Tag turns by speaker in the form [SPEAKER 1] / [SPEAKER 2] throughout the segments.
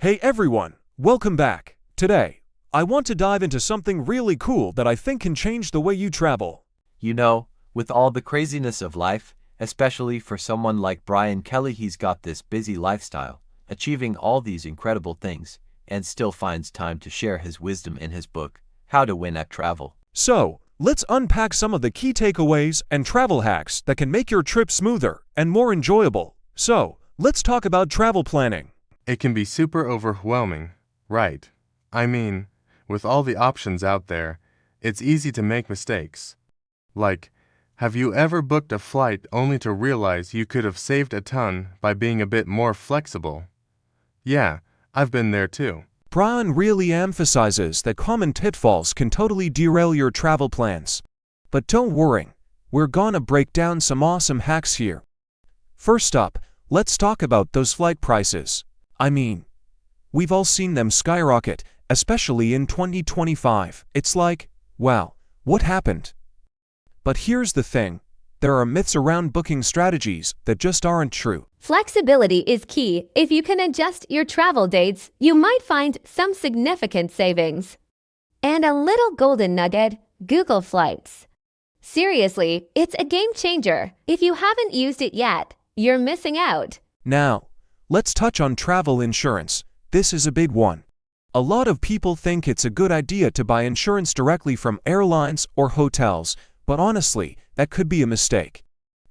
[SPEAKER 1] Hey everyone, welcome back. Today, I want to dive into something really cool that I think can change the way you travel.
[SPEAKER 2] You know, with all the craziness of life, especially for someone like Brian Kelly, he's got this busy lifestyle, achieving all these incredible things, and still finds time to share his wisdom in his book, How to Win at Travel.
[SPEAKER 1] So, let's unpack some of the key takeaways and travel hacks that can make your trip smoother and more enjoyable. So, let's talk about travel planning.
[SPEAKER 3] It can be super overwhelming, right? I mean, with all the options out there, it's easy to make mistakes. Like, have you ever booked a flight only to realize you could have saved a ton by being a bit more flexible? Yeah, I've been there too.
[SPEAKER 1] Brian really emphasizes that common pitfalls can totally derail your travel plans. But don't worry, we're gonna break down some awesome hacks here. First up, let's talk about those flight prices. I mean, we've all seen them skyrocket, especially in 2025. It's like, wow, what happened? But here's the thing, there are myths around booking strategies that just aren't true.
[SPEAKER 4] Flexibility is key. If you can adjust your travel dates, you might find some significant savings. And a little golden nugget, Google Flights. Seriously, it's a game changer. If you haven't used it yet, you're missing out.
[SPEAKER 1] Now, let's touch on travel insurance. This is a big one. A lot of people think it's a good idea to buy insurance directly from airlines or hotels, but honestly, that could be a mistake.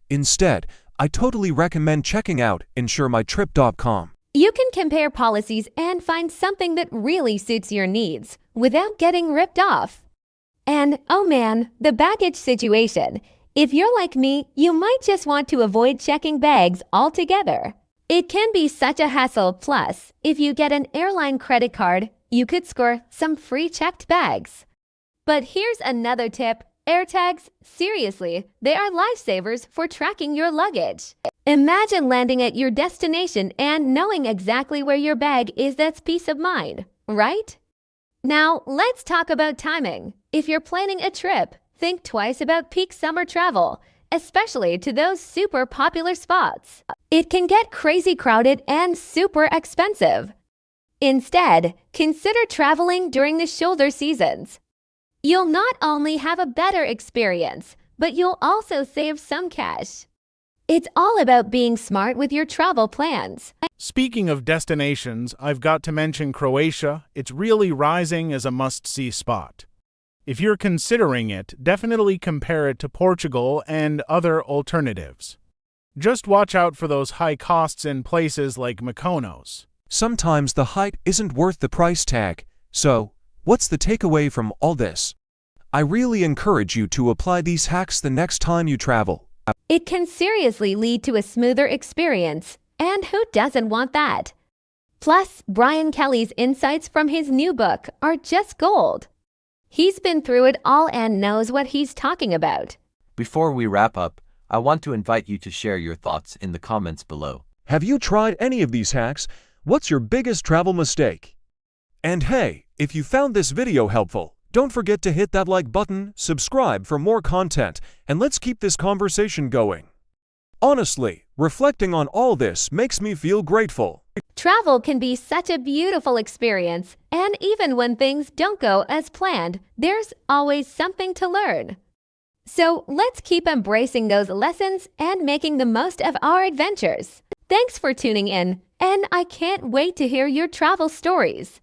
[SPEAKER 1] Instead, I totally recommend checking out insuremytrip.com.
[SPEAKER 4] You can compare policies and find something that really suits your needs without getting ripped off. And, oh man, the baggage situation. If you're like me, you might just want to avoid checking bags altogether. It can be such a hassle. Plus, if you get an airline credit card, you could score some free checked bags. But here's another tip. Airtags, seriously, they are lifesavers for tracking your luggage. Imagine landing at your destination and knowing exactly where your bag is. That's peace of mind, right? Now, let's talk about timing. If you're planning a trip, think twice about peak summer travel, especially to those super popular spots. It can get crazy crowded and super expensive. Instead, consider traveling during the shoulder seasons. You'll not only have a better experience, but you'll also save some cash. It's all about being smart with your travel plans.
[SPEAKER 5] Speaking of destinations, I've got to mention Croatia. It's really rising as a must-see spot. If you're considering it, definitely compare it to Portugal and other alternatives. Just watch out for those high costs in places like Mykonos.
[SPEAKER 1] Sometimes the hype isn't worth the price tag, so what's the takeaway from all this? I really encourage you to apply these hacks the next time you travel.
[SPEAKER 4] It can seriously lead to a smoother experience, and who doesn't want that? Plus, Brian Kelly's insights from his new book are just gold. He's been through it all and knows what he's talking about.
[SPEAKER 2] Before we wrap up, I want to invite you to share your thoughts in the comments below.
[SPEAKER 1] Have you tried any of these hacks? What's your biggest travel mistake? And hey, if you found this video helpful, don't forget to hit that like button, subscribe for more content, and let's keep this conversation going. Honestly, reflecting on all this makes me feel grateful.
[SPEAKER 4] Travel can be such a beautiful experience, and even when things don't go as planned, there's always something to learn. So let's keep embracing those lessons and making the most of our adventures. Thanks for tuning in, and I can't wait to hear your travel stories.